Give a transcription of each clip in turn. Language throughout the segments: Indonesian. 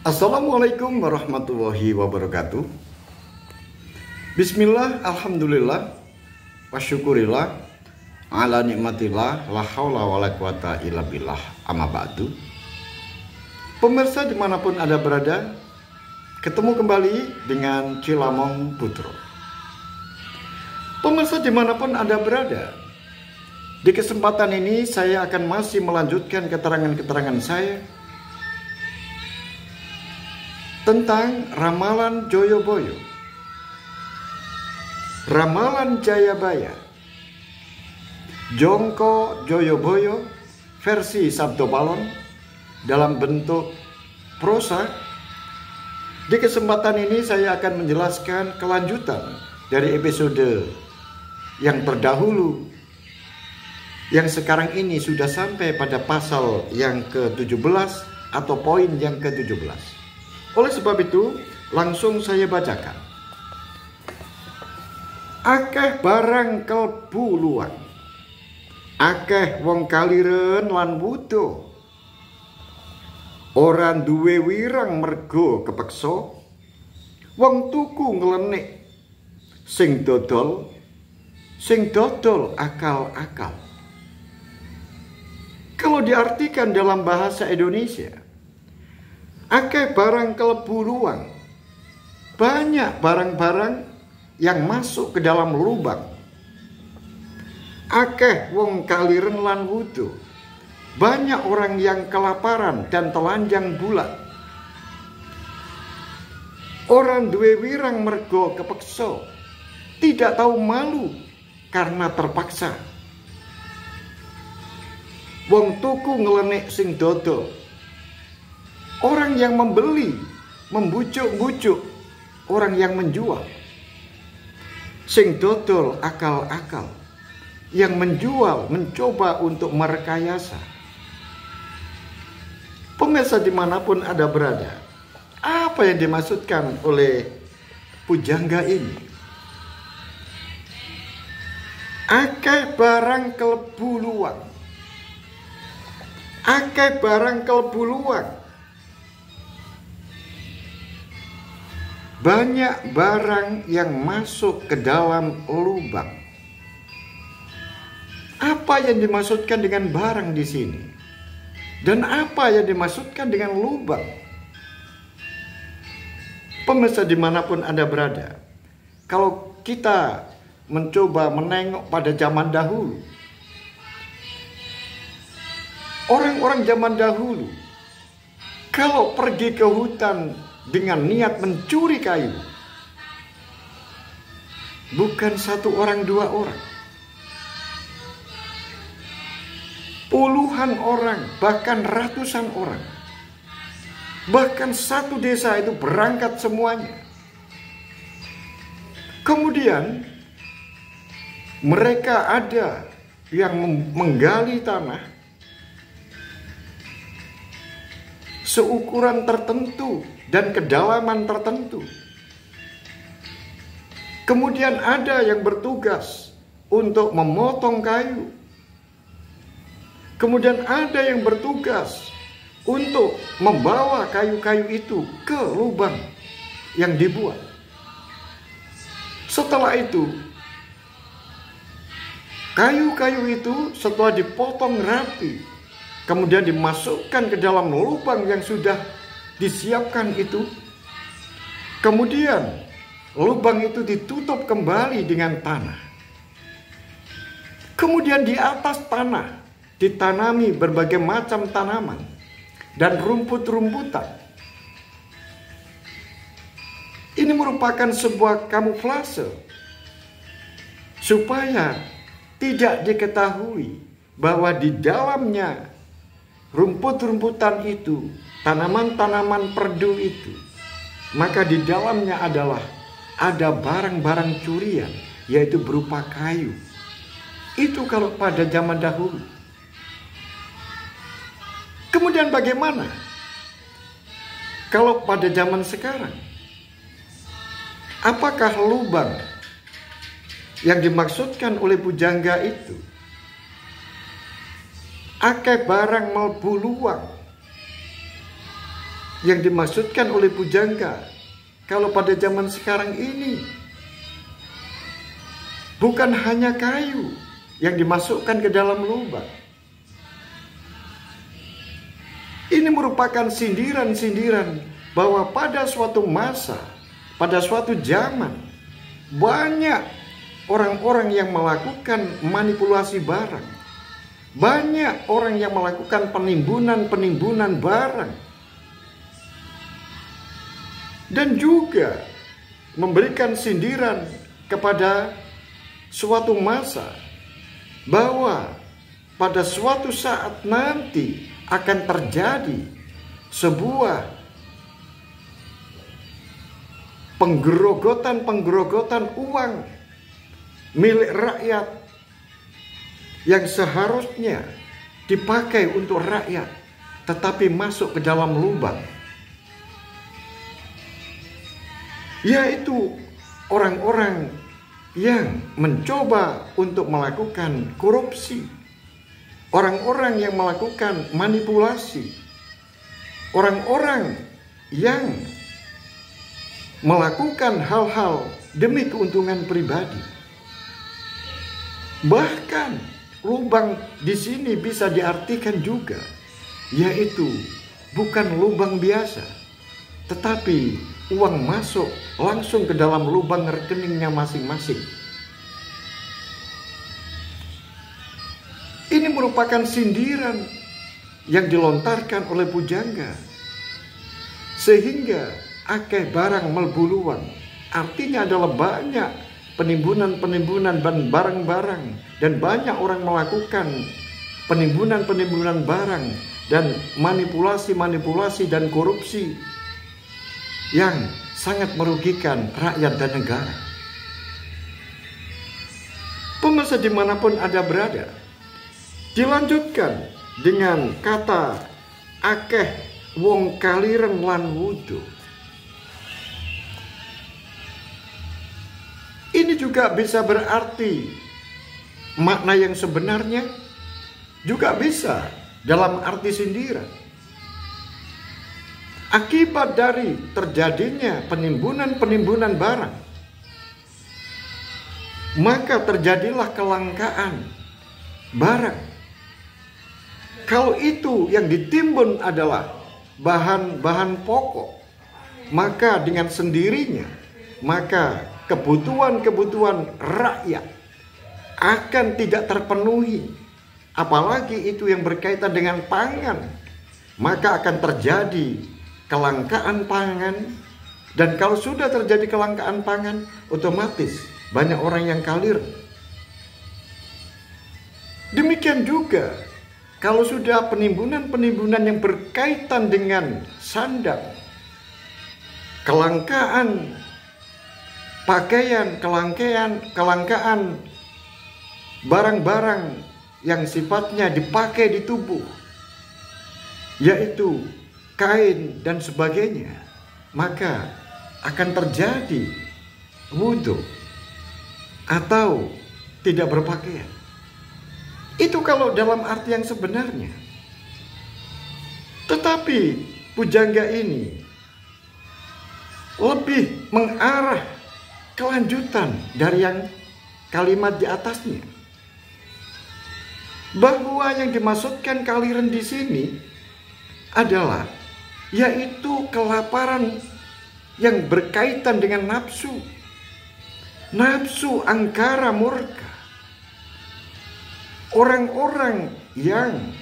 Assalamualaikum warahmatullahi wabarakatuh. Bismillah, alhamdulillah, wasyukurillah, ala nikmatillah, la haula wa la quwata illa billah, amma ba'du. Pemirsa dimanapun Anda berada, ketemu kembali dengan Cilamong Putro. Pemirsa dimanapun Anda berada, di kesempatan ini saya akan masih melanjutkan keterangan-keterangan saya tentang ramalan Joyoboyo, ramalan Jayabaya, Jongko Joyoboyo versi Sabdo Balon dalam bentuk prosa. Di kesempatan ini saya akan menjelaskan kelanjutan dari episode yang terdahulu, yang sekarang ini sudah sampai pada pasal yang ke-17 atau poin yang ke-17. Oleh sebab itu, langsung saya bacakan. Akeh barang kelbu luang, akeh wong kaliren lan wudo, ora duwe wirang mergo kepeksa, wong tuku nglenik, sing dodol akal-akal. Kalau diartikan dalam bahasa Indonesia, akeh barang kelebu luang, banyak barang-barang yang masuk ke dalam lubang. Akeh wong kaliren lan wudo, banyak orang yang kelaparan dan telanjang bulat. Orang duwe wirang mergo kepeksa, tidak tahu malu karena terpaksa. Wong tuku ngelenek sing dodol, orang yang membeli membujuk-bujuk orang yang menjual. Sing dodol akal-akal, yang menjual mencoba untuk merekayasa. Pemirsa dimanapun Anda berada, apa yang dimaksudkan oleh pujangga ini? Akeh barang kelebu luang, akeh barang kelebu luang, banyak barang yang masuk ke dalam lubang. Apa yang dimaksudkan dengan barang di sini? Dan apa yang dimaksudkan dengan lubang? Pemirsa dimanapun Anda berada, kalau kita mencoba menengok pada zaman dahulu, orang-orang zaman dahulu kalau pergi ke hutan dengan niat mencuri kayu, bukan satu orang dua orang, puluhan orang, bahkan ratusan orang, bahkan satu desa itu berangkat semuanya. Kemudian mereka ada yang menggali tanah seukuran tertentu dan kedalaman tertentu. Kemudian ada yang bertugas untuk memotong kayu. Kemudian ada yang bertugas untuk membawa kayu-kayu itu ke lubang yang dibuat. Setelah itu, kayu-kayu itu setelah dipotong rapi, kemudian dimasukkan ke dalam lubang yang sudah disiapkan itu. Kemudian lubang itu ditutup kembali dengan tanah. Kemudian di atas tanah ditanami berbagai macam tanaman dan rumput-rumputan. Ini merupakan sebuah kamuflase supaya tidak diketahui bahwa di dalamnya rumput-rumputan itu, tanaman-tanaman perdu itu, maka di dalamnya ada barang-barang curian, yaitu berupa kayu. Itu kalau pada zaman dahulu. Kemudian bagaimana kalau pada zaman sekarang? Apakah lubang yang dimaksudkan oleh pujangga itu akeh barang mlebu luang, yang dimaksudkan oleh pujangga kalau pada zaman sekarang ini bukan hanya kayu yang dimasukkan ke dalam lubang. Ini merupakan sindiran-sindiran bahwa pada suatu masa, pada suatu zaman, banyak orang-orang yang melakukan manipulasi barang. Banyak orang yang melakukan penimbunan barang. Dan juga memberikan sindiran kepada suatu masa bahwa pada suatu saat nanti akan terjadi sebuah penggerogotan uang milik rakyat yang seharusnya dipakai untuk rakyat, tetapi masuk ke dalam lubang, yaitu orang-orang yang mencoba untuk melakukan korupsi, orang-orang yang melakukan manipulasi, orang-orang yang melakukan hal-hal demi keuntungan pribadi. Bahkan lubang di sini bisa diartikan juga, yaitu bukan lubang biasa, tetapi uang masuk langsung ke dalam lubang rekeningnya masing-masing. Ini merupakan sindiran yang dilontarkan oleh pujangga, sehingga akeh barang melbuluan. Artinya adalah banyak penimbunan dan barang-barang, dan banyak orang melakukan penimbunan barang dan manipulasi dan korupsi yang sangat merugikan rakyat dan negara. Pemirsa dimanapun Anda berada, dilanjutkan dengan kata akeh wong kaliren lan wudu. Ini juga bisa berarti makna yang sebenarnya, juga bisa dalam arti sindiran. Akibat dari terjadinya penimbunan barang, maka terjadilah kelangkaan barang. Kalau itu yang ditimbun adalah bahan-bahan pokok, maka dengan sendirinya, maka kebutuhan rakyat akan tidak terpenuhi. Apalagi itu yang berkaitan dengan pangan, maka akan terjadi kelangkaan pangan. Dan kalau sudah terjadi kelangkaan pangan, otomatis banyak orang yang kalir. Demikian juga kalau sudah penimbunan yang berkaitan dengan sandang, kelangkaan pakaian, kelangkaan barang-barang yang sifatnya dipakai di tubuh, yaitu kain dan sebagainya, maka akan terjadi wudu atau tidak berpakaian. Itu kalau dalam arti yang sebenarnya. Tetapi pujangga ini lebih mengarah kelanjutan dari yang kalimat di atasnya, bahwa yang dimaksudkan kaliren di sini adalah yaitu kelaparan yang berkaitan dengan nafsu angkara murka. Orang-orang yang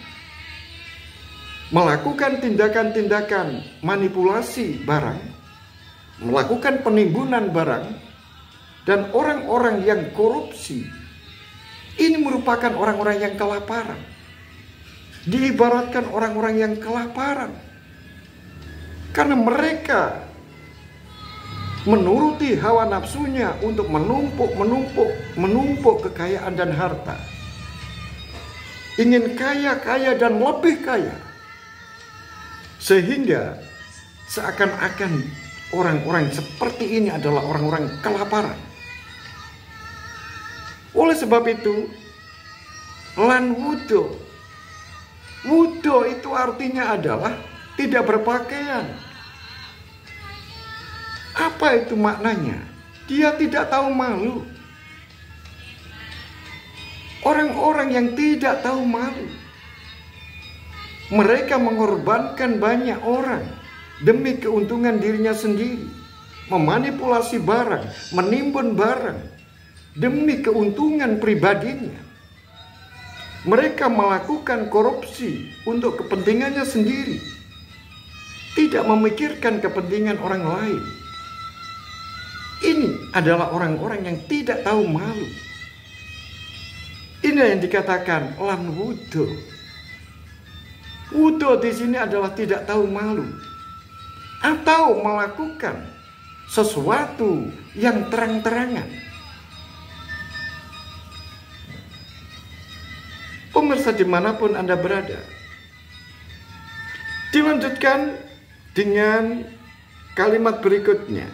melakukan tindakan-tindakan manipulasi barang, melakukan penimbunan barang, dan orang-orang yang korupsi, ini merupakan orang-orang yang kelaparan. Diibaratkan orang-orang yang kelaparan karena mereka menuruti hawa nafsunya untuk menumpuk kekayaan dan harta. Ingin kaya dan lebih kaya, sehingga seakan-akan orang-orang seperti ini adalah orang-orang kelaparan. Oleh sebab itu, lan wudu itu artinya adalah tidak berpakaian Apa itu maknanya? Dia tidak tahu malu. Orang-orang yang tidak tahu malu, mereka mengorbankan banyak orang demi keuntungan dirinya sendiri, memanipulasi barang, menimbun barang demi keuntungan pribadinya. Mereka melakukan korupsi untuk kepentingannya sendiri, tidak memikirkan kepentingan orang lain. Ini adalah orang-orang yang tidak tahu malu. Ini yang dikatakan lan wudo. Wudo di sini adalah tidak tahu malu atau melakukan sesuatu yang terang-terangan. Pemirsa dimanapun Anda berada, dilanjutkan dengan kalimat berikutnya.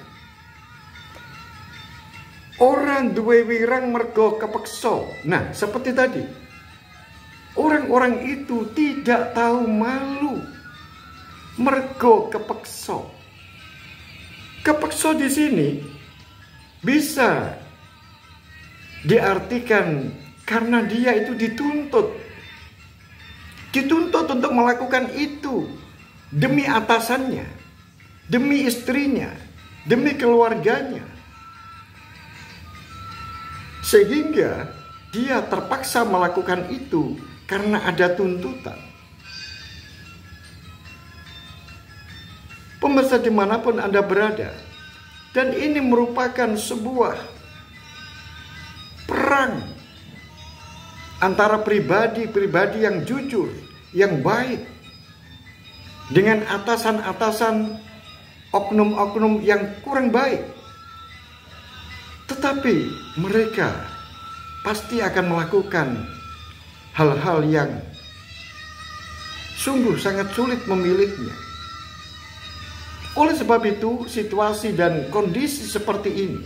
Orang duwe wirang mergo kepeksa. Nah, seperti tadi, orang-orang itu tidak tahu malu mergo kepeksa. Kepeksa di sini bisa diartikan karena dia itu dituntut untuk melakukan itu demi atasannya, demi istrinya, demi keluarganya, sehingga dia terpaksa melakukan itu karena ada tuntutan. Pemirsa dimanapun Anda berada, dan ini merupakan sebuah perang antara pribadi-pribadi yang jujur, yang baik, dengan atasan-atasan, oknum-oknum yang kurang baik. Tetapi mereka pasti akan melakukan hal-hal yang sungguh sangat sulit memilihnya. Oleh sebab itu, situasi dan kondisi seperti ini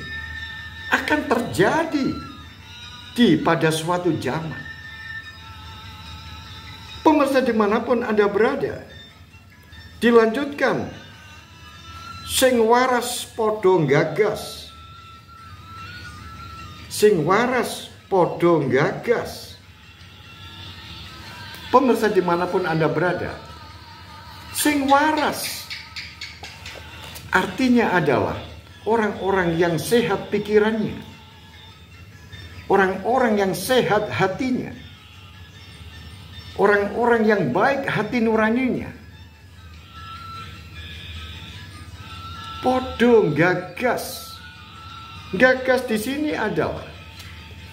akan terjadi pada suatu zaman. Pemirsa dimanapun Anda berada, dilanjutkan, sing waras podo gagas. Sing waras podo gagas. Pemirsa dimanapun Anda berada, sing waras artinya adalah orang-orang yang sehat pikirannya, orang-orang yang sehat hatinya, orang-orang yang baik hati nuraninya. Podo gagas. Gagas di sini adalah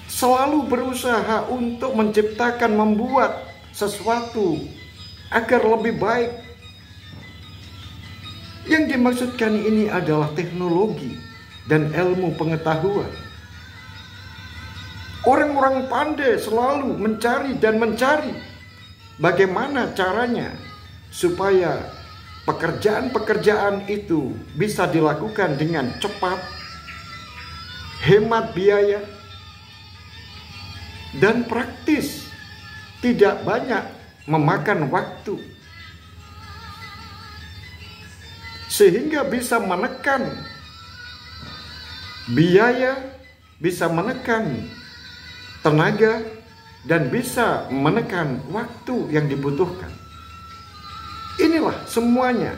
selalu berusaha untuk menciptakan, membuat sesuatu agar lebih baik. Yang dimaksudkan ini adalah teknologi dan ilmu pengetahuan. Orang-orang pandai selalu mencari dan mencari bagaimana caranya supaya pekerjaan-pekerjaan itu bisa dilakukan dengan cepat, hemat biaya, dan praktis, tidak banyak memakan waktu, sehingga bisa menekan biaya, bisa menekan tenaga, dan bisa menekan waktu yang dibutuhkan. Inilah semuanya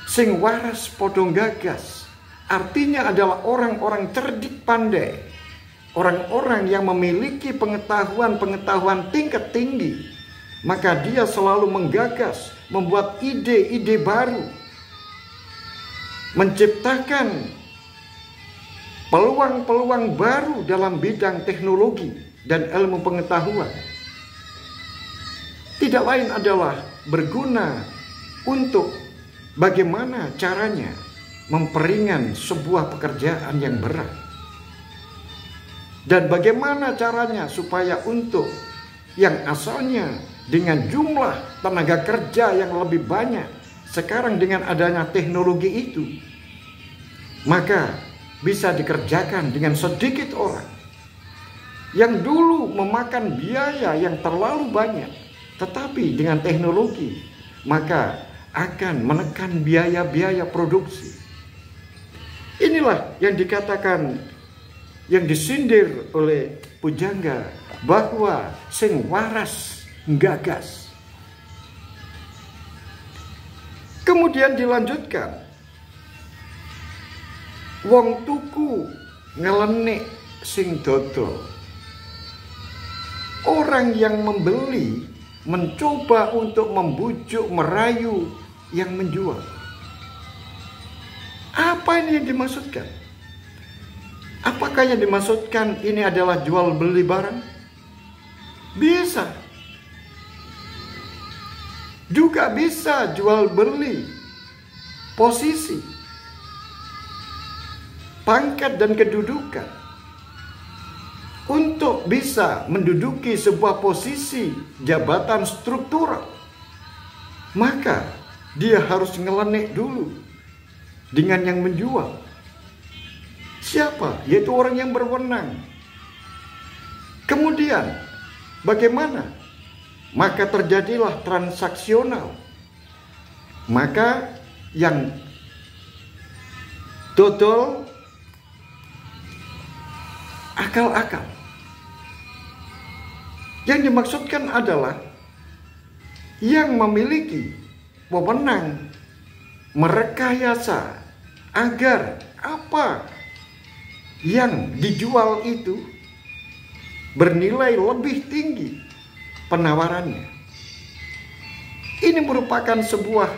sing waras podo gagas. Artinya adalah orang-orang cerdik pandai, orang-orang yang memiliki pengetahuan tingkat tinggi. Maka dia selalu menggagas, membuat ide-ide baru, menciptakan peluang-peluang baru dalam bidang teknologi dan ilmu pengetahuan. Tidak lain adalah berguna untuk bagaimana caranya memperingan sebuah pekerjaan yang berat, dan bagaimana caranya supaya untuk yang asalnya dengan jumlah tenaga kerja yang lebih banyak, sekarang dengan adanya teknologi itu, maka bisa dikerjakan dengan sedikit orang. Yang dulu memakan biaya yang terlalu banyak, tetapi dengan teknologi, maka akan menekan biaya-biaya produksi. Inilah yang dikatakan, yang disindir oleh pujangga, bahwa sing waras nggagas. Kemudian dilanjutkan, wong tuku ngelenik sing dodol. Orang yang membeli mencoba untuk membujuk, merayu yang menjual. Apa ini yang dimaksudkan? Apakah yang dimaksudkan ini adalah jual beli barang? Bisa. Juga bisa jual beli posisi, pangkat dan kedudukan. Untuk bisa menduduki sebuah posisi jabatan struktural, maka dia harus ngelenek dulu dengan yang menjual. Siapa? Yaitu orang yang berwenang. Kemudian bagaimana? Maka terjadilah transaksional. Maka yang dodol akal-akal. Yang dimaksudkan adalah yang memiliki wewenang merekayasa agar apa yang dijual itu bernilai lebih tinggi penawarannya. Ini merupakan sebuah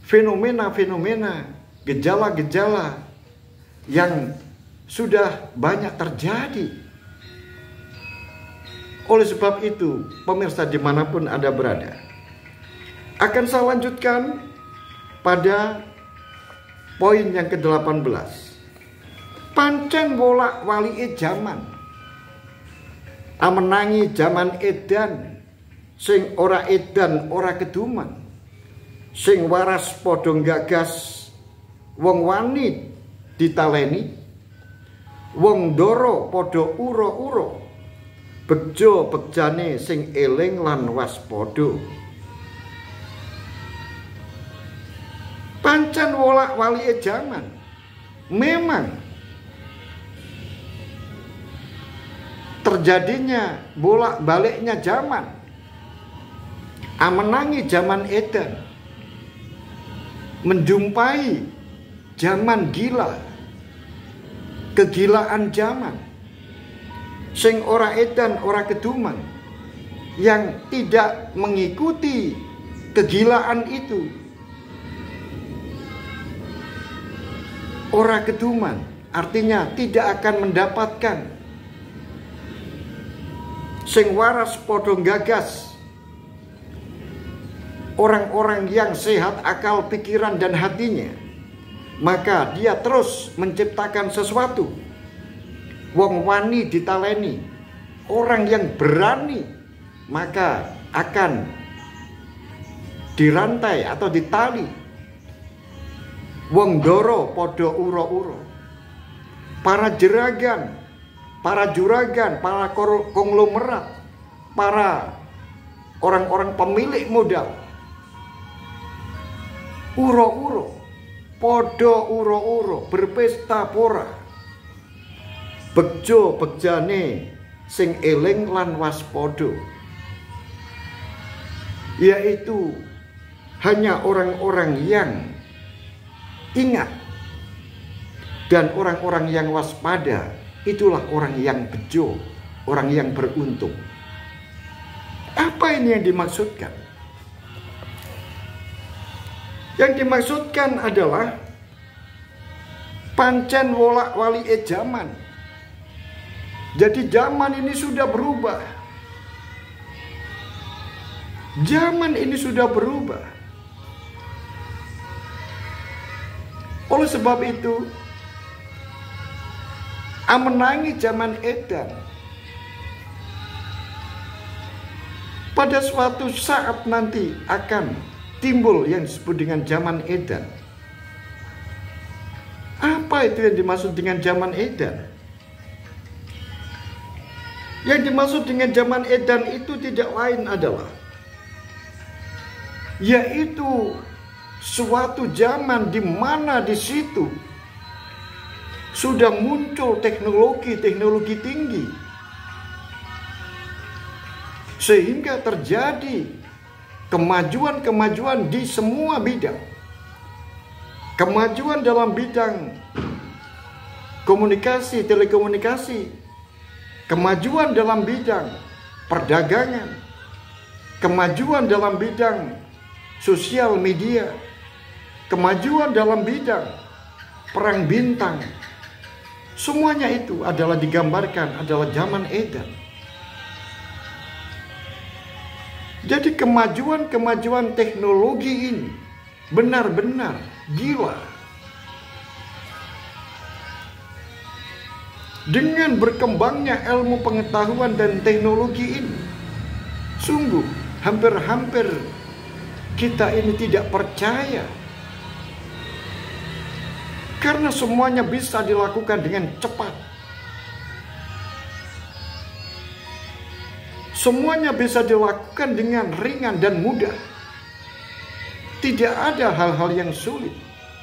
fenomena-fenomena, gejala-gejala yang sudah banyak terjadi. Oleh sebab itu, pemirsa dimanapun Anda berada, akan saya lanjutkan pada poin yang ke-18. Pancen wolak wali jaman, amenangi jaman edan, sing ora edan ora keduman, sing waras padha nggagas, wong wani ditaleni, wong ndara padha ura-ura, bejo begjane sing eling lan waspada. Pancen wolak wali jaman, memang terjadinya bolak baliknya zaman, amenangi zaman edan, menjumpai zaman gila, kegilaan zaman, sing ora edan ora keduman, yang tidak mengikuti kegilaan itu, ora keduman artinya tidak akan mendapatkan. Sing waras padha nggagas, orang-orang yang sehat akal, pikiran dan hatinya, maka dia terus menciptakan sesuatu. Wong wani ditaleni, orang yang berani, maka akan dirantai atau ditali. Wong doro podo uro-uro, para juragan, para konglomerat, para orang-orang pemilik modal, uro-uro, podo uro-uro, berpesta pora, bejo begjane sing eling lan waspada, yaitu hanya orang-orang yang ingat dan orang-orang yang waspada. Itulah orang yang bejo, orang yang beruntung. Apa ini yang dimaksudkan? Yang dimaksudkan adalah pancen wolak wali zaman. Jadi zaman ini sudah berubah. Zaman ini sudah berubah. Oleh sebab itu, amenangi zaman edan. Pada suatu saat nanti akan timbul yang disebut dengan zaman edan. Apa itu yang dimaksud dengan zaman edan? Yang dimaksud dengan zaman edan itu tidak lain adalah yaitu suatu zaman di mana di situ sudah muncul teknologi tinggi, sehingga terjadi kemajuan di semua bidang. Kemajuan dalam bidang komunikasi, telekomunikasi, kemajuan dalam bidang perdagangan, kemajuan dalam bidang sosial media, kemajuan dalam bidang perang bintang. Semuanya itu adalah digambarkan adalah zaman edan. Jadi kemajuan teknologi ini benar-benar gila. Dengan berkembangnya ilmu pengetahuan dan teknologi ini, sungguh hampir-hampir kita ini tidak percaya. Karena semuanya bisa dilakukan dengan cepat. Semuanya bisa dilakukan dengan ringan dan mudah. Tidak ada hal-hal yang sulit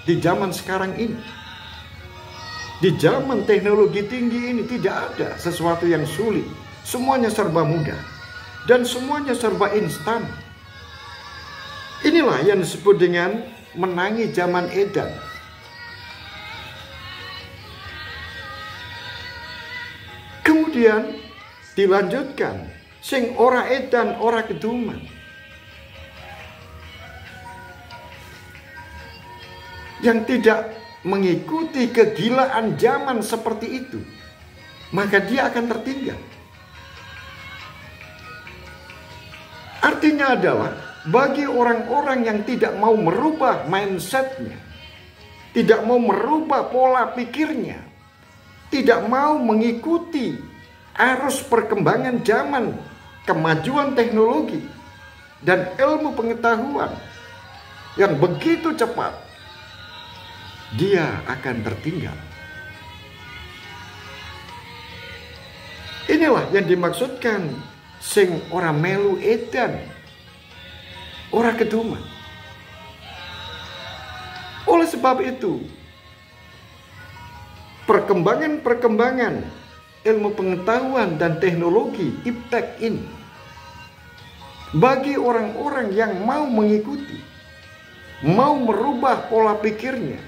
di zaman sekarang ini. Di zaman teknologi tinggi ini tidak ada sesuatu yang sulit. Semuanya serba mudah. Dan semuanya serba instan. Inilah yang disebut dengan menangi zaman edan. Kemudian dilanjutkan, sing ora edan ora keduman. Yang tidak mengikuti kegilaan zaman seperti itu, maka dia akan tertinggal. Artinya adalah bagi orang-orang yang tidak mau merubah mindsetnya, tidak mau merubah pola pikirnya, tidak mau mengikuti arus perkembangan zaman, kemajuan teknologi, dan ilmu pengetahuan yang begitu cepat, dia akan tertinggal. Inilah yang dimaksudkan sing ora melu edan, ora keduman. Oleh sebab itu, perkembangan ilmu pengetahuan dan teknologi iptek ini bagi orang-orang yang mau mengikuti, mau merubah pola pikirnya,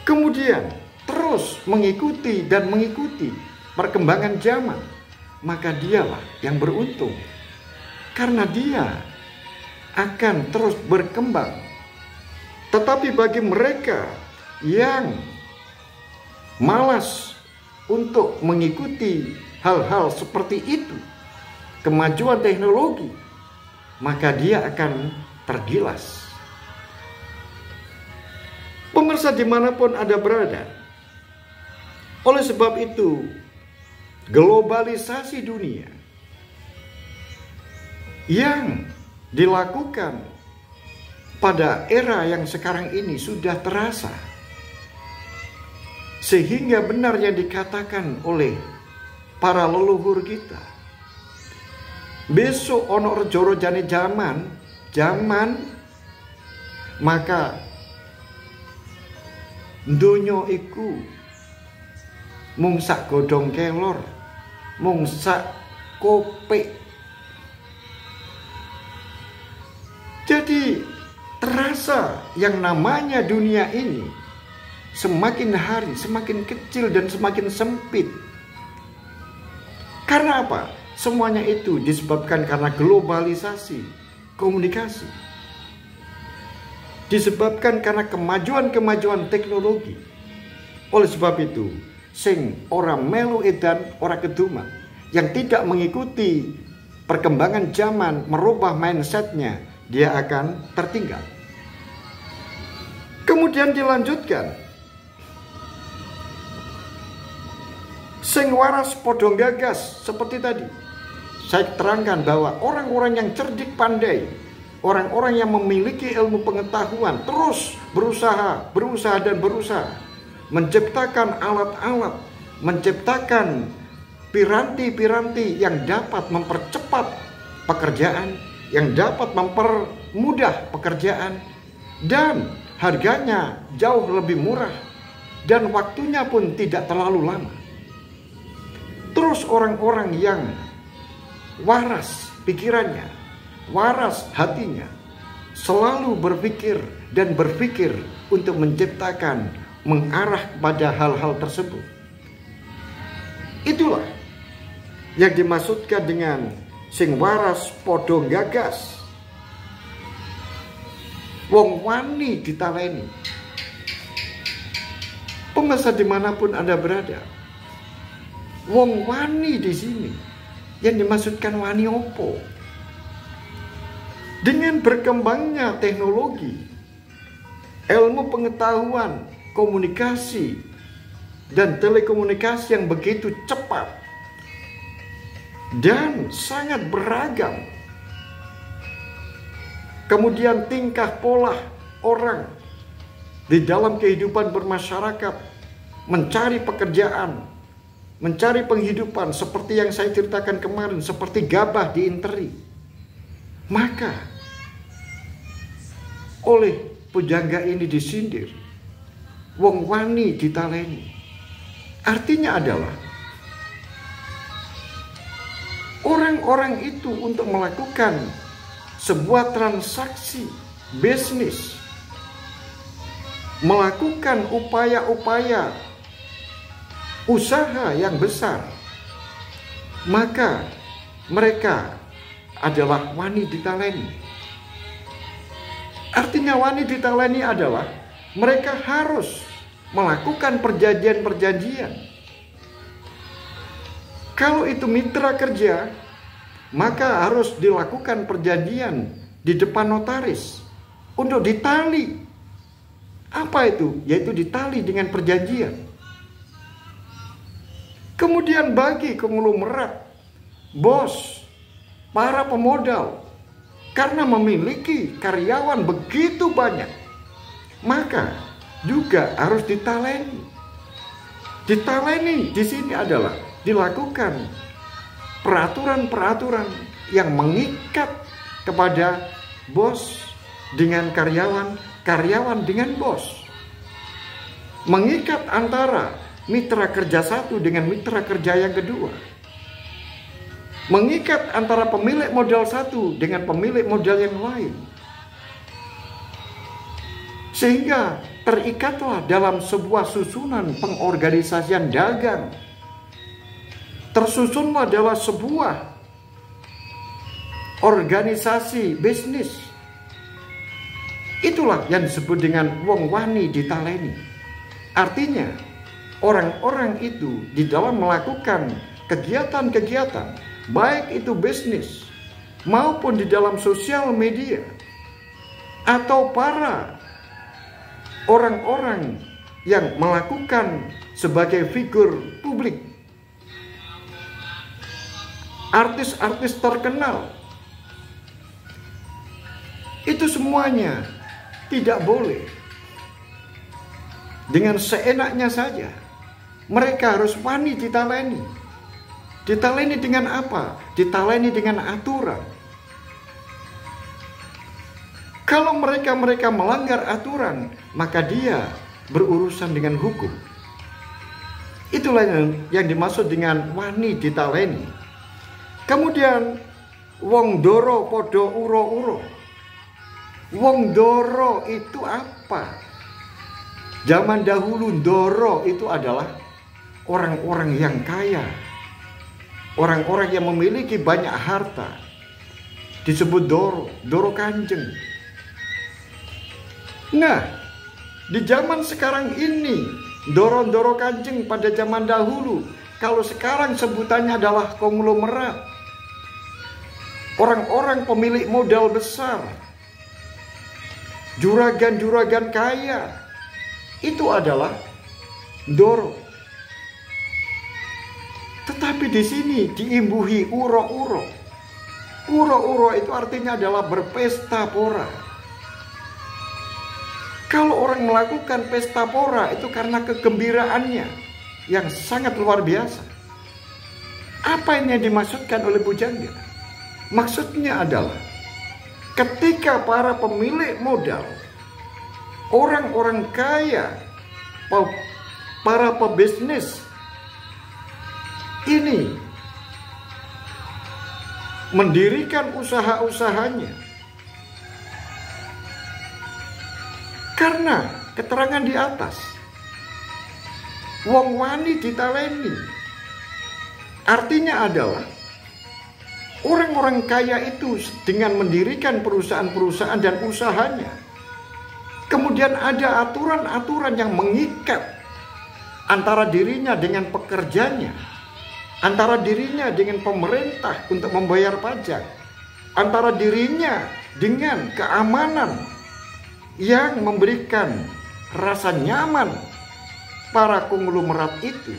kemudian terus mengikuti perkembangan zaman, maka dialah yang beruntung, karena dia akan terus berkembang. Tetapi bagi mereka yang malas untuk mengikuti hal-hal seperti itu, kemajuan teknologi, maka dia akan tergilas. Pemirsa dimanapun Anda berada, oleh sebab itu globalisasi dunia yang dilakukan pada era yang sekarang ini sudah terasa, sehingga benar yang dikatakan oleh para leluhur kita, besok ono rejoro jane zaman maka donya iku mung sak godhong kelor, mung sak kopek. Jadi terasa yang namanya dunia ini semakin hari semakin kecil dan semakin sempit. Karena apa? Semuanya itu disebabkan karena globalisasi komunikasi. Disebabkan karena kemajuan teknologi. Oleh sebab itu, sing ora melu edan ora keduman, yang tidak mengikuti perkembangan zaman, merubah mindsetnya, dia akan tertinggal. Kemudian dilanjutkan, sing waras podong gagas. Seperti tadi saya terangkan bahwa orang-orang yang cerdik pandai, orang-orang yang memiliki ilmu pengetahuan terus berusaha menciptakan alat-alat, menciptakan piranti-piranti yang dapat mempercepat pekerjaan, yang dapat mudah pekerjaan, dan harganya jauh lebih murah, dan waktunya pun tidak terlalu lama. Terus orang-orang yang waras pikirannya, waras hatinya, selalu berpikir dan berpikir untuk menciptakan, mengarah pada hal-hal tersebut. Itulah yang dimaksudkan dengan sing waras podo gagas. Wong wani ditaleni. Pemirsa dimanapun Anda berada, wong wani di sini yang dimaksudkan wani opo? Dengan berkembangnya teknologi, ilmu pengetahuan, komunikasi, dan telekomunikasi yang begitu cepat dan sangat beragam, kemudian tingkah pola orang di dalam kehidupan bermasyarakat, mencari pekerjaan, mencari penghidupan seperti yang saya ceritakan kemarin, seperti gabah diinteri. Maka oleh pujangga ini disindir, wong wani ditaleni. Artinya adalah orang-orang itu untuk melakukan sebuah transaksi bisnis, melakukan upaya-upaya usaha yang besar, maka mereka adalah wani ditaleni. Artinya wani ditaleni adalah mereka harus melakukan perjanjian-perjanjian. Kalau itu mitra kerja, maka harus dilakukan perjanjian di depan notaris untuk ditali. Apa itu? Yaitu ditali dengan perjanjian. Kemudian bagi konglomerat, bos, para pemodal, karena memiliki karyawan begitu banyak, maka juga harus ditaleni. Ditaleni di sini adalah dilakukan peraturan-peraturan yang mengikat kepada bos dengan karyawan, karyawan dengan bos. Mengikat antara mitra kerja satu dengan mitra kerja yang kedua. Mengikat antara pemilik modal satu dengan pemilik modal yang lain. Sehingga terikatlah dalam sebuah susunan pengorganisasian dagang. Tersusunlah dalam sebuah organisasi bisnis. Itulah yang disebut dengan wong wani ditaleni. Artinya orang-orang itu di dalam melakukan kegiatan-kegiatan, baik itu bisnis maupun di dalam sosial media, atau para orang-orang yang melakukan sebagai figur publik, artis-artis terkenal, itu semuanya tidak boleh dengan seenaknya saja. Mereka harus wani ditaleni. Ditaleni dengan apa? Ditaleni dengan aturan. Kalau mereka melanggar aturan, maka dia berurusan dengan hukum. Itulah yang dimaksud dengan wani ditaleni. Kemudian wong doro podo uro-uro. Wong doro itu apa? Zaman dahulu doro itu adalah orang-orang yang kaya, orang-orang yang memiliki banyak harta. Disebut doro, doro kanjeng. Nah, di zaman sekarang ini, doro-doro kanjeng pada zaman dahulu, kalau sekarang sebutannya adalah konglomerat. Orang-orang pemilik modal besar, juragan-juragan kaya, itu adalah doro. Tetapi di sini diimbuhi uro-uro. Uro-uro itu artinya adalah berpesta pora. Kalau orang melakukan pesta pora itu karena kegembiraannya yang sangat luar biasa. Apa yang dimaksudkan oleh pujangga? Maksudnya adalah ketika para pemilik modal, orang-orang kaya, para pebisnis ini mendirikan usaha-usahanya karena keterangan di atas, wong wani ditaleni. Artinya adalah orang-orang kaya itu dengan mendirikan perusahaan-perusahaan dan usahanya, kemudian ada aturan-aturan yang mengikat antara dirinya dengan pekerjanya, antara dirinya dengan pemerintah untuk membayar pajak, antara dirinya dengan keamanan yang memberikan rasa nyaman para konglomerat itu,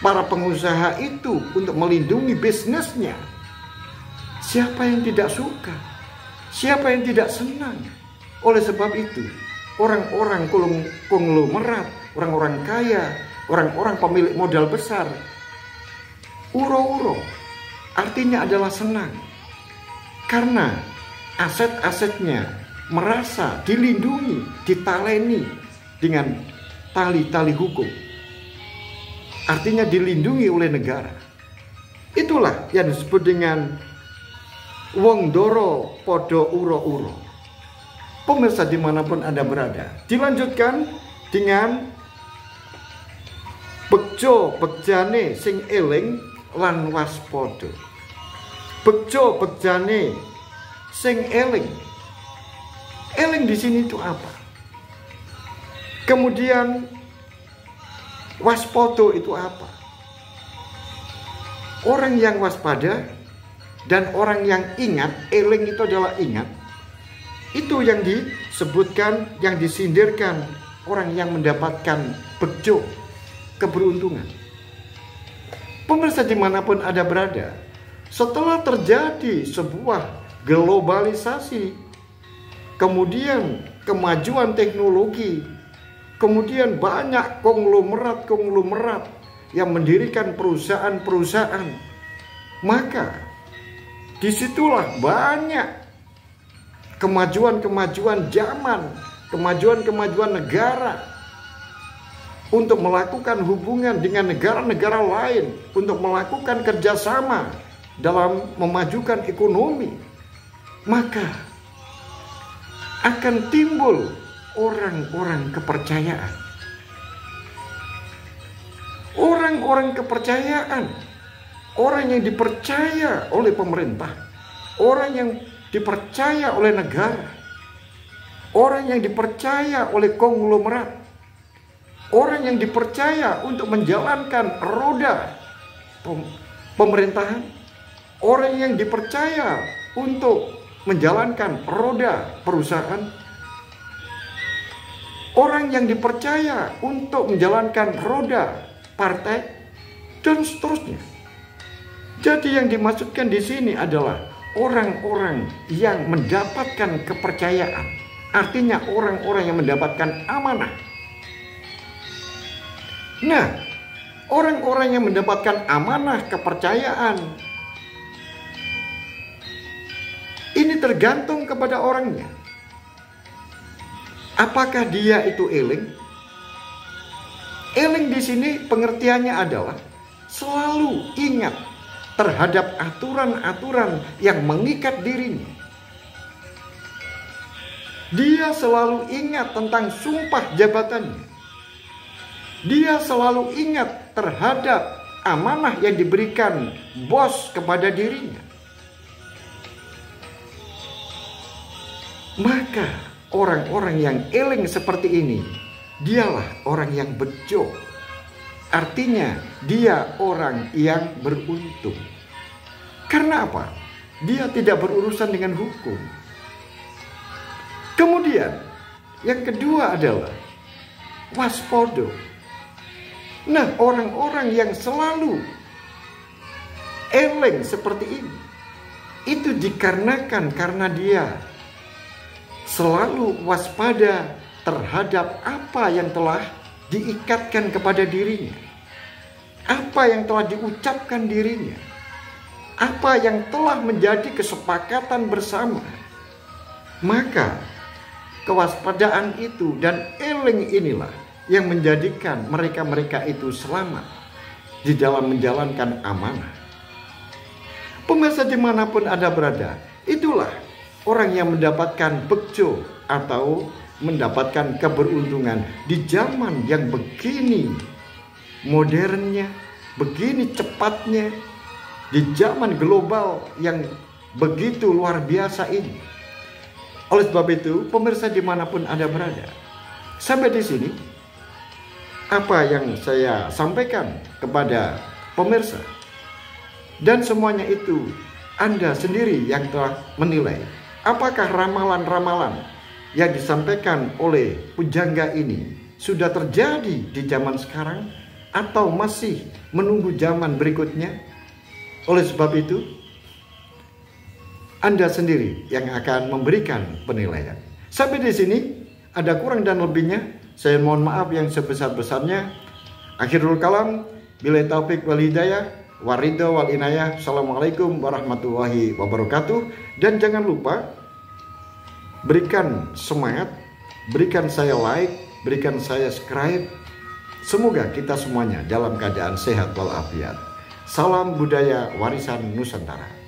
para pengusaha itu untuk melindungi bisnisnya. Siapa yang tidak suka? Siapa yang tidak senang? Oleh sebab itu, orang-orang konglomerat, orang-orang kaya, orang-orang pemilik modal besar, uro-uro artinya adalah senang karena aset-asetnya merasa dilindungi, ditaleni dengan tali-tali hukum. Artinya dilindungi oleh negara. Itulah yang disebut dengan wong doro podo uro-uro. Pemirsa dimanapun Anda berada, dilanjutkan dengan bejo bejane sing eling lan waspada. Bejo bejane sing eling. Eling di sini itu apa? Kemudian waspada itu apa? Orang yang waspada dan orang yang ingat, eling itu adalah ingat. Itu yang disebutkan, yang disindirkan orang yang mendapatkan bejo, keberuntungan. Pemirsa dimanapun Anda berada, setelah terjadi sebuah globalisasi, kemudian kemajuan teknologi, kemudian banyak konglomerat yang mendirikan perusahaan-perusahaan, maka disitulah banyak kemajuan-kemajuan zaman, kemajuan-kemajuan negara untuk melakukan hubungan dengan negara-negara lain, untuk melakukan kerjasama dalam memajukan ekonomi. Maka akan timbul orang-orang kepercayaan. Orang-orang kepercayaan, orang yang dipercaya oleh pemerintah, orang yang dipercaya oleh negara, orang yang dipercaya oleh konglomerat, orang yang dipercaya untuk menjalankan roda pemerintahan, orang yang dipercaya untuk menjalankan roda perusahaan, orang yang dipercaya untuk menjalankan roda partai, dan seterusnya. Jadi yang dimaksudkan di sini adalah orang-orang yang mendapatkan kepercayaan, artinya orang-orang yang mendapatkan amanah. Nah, orang-orang yang mendapatkan amanah kepercayaan ini tergantung kepada orangnya. Apakah dia itu eling? Eling di sini pengertiannya adalah selalu ingat terhadap aturan-aturan yang mengikat dirinya. Dia selalu ingat tentang sumpah jabatannya. Dia selalu ingat terhadap amanah yang diberikan bos kepada dirinya. Maka orang-orang yang eling seperti ini, dialah orang yang bejo. Artinya dia orang yang beruntung. Karena apa? Dia tidak berurusan dengan hukum. Kemudian yang kedua adalah waspada. Nah, orang-orang yang selalu eling seperti ini, itu dikarenakan karena dia selalu waspada terhadap apa yang telah diikatkan kepada dirinya, apa yang telah diucapkan dirinya, apa yang telah menjadi kesepakatan bersama Maka kewaspadaan itu dan eling inilah yang menjadikan mereka-mereka itu selamat di dalam menjalankan amanah. Pemirsa dimanapun Anda berada, itulah orang yang mendapatkan bekjo atau mendapatkan keberuntungan di zaman yang begini modernnya, begini cepatnya, di zaman global yang begitu luar biasa ini. Oleh sebab itu, pemirsa dimanapun Anda berada, sampai di sini apa yang saya sampaikan kepada pemirsa, dan semuanya itu Anda sendiri yang telah menilai apakah ramalan-ramalan yang disampaikan oleh pujangga ini sudah terjadi di zaman sekarang atau masih menunggu zaman berikutnya. Oleh sebab itu, Anda sendiri yang akan memberikan penilaian. Sampai di sini ada kurang dan lebihnya, saya mohon maaf yang sebesar-besarnya. Akhirul kalam, billahi taufik wal hidayah, waridho wal inayah. Assalamualaikum warahmatullahi wabarakatuh. Dan jangan lupa berikan semangat, berikan saya like, berikan saya subscribe. Semoga kita semuanya dalam keadaan sehat walafiat. Salam budaya warisan Nusantara.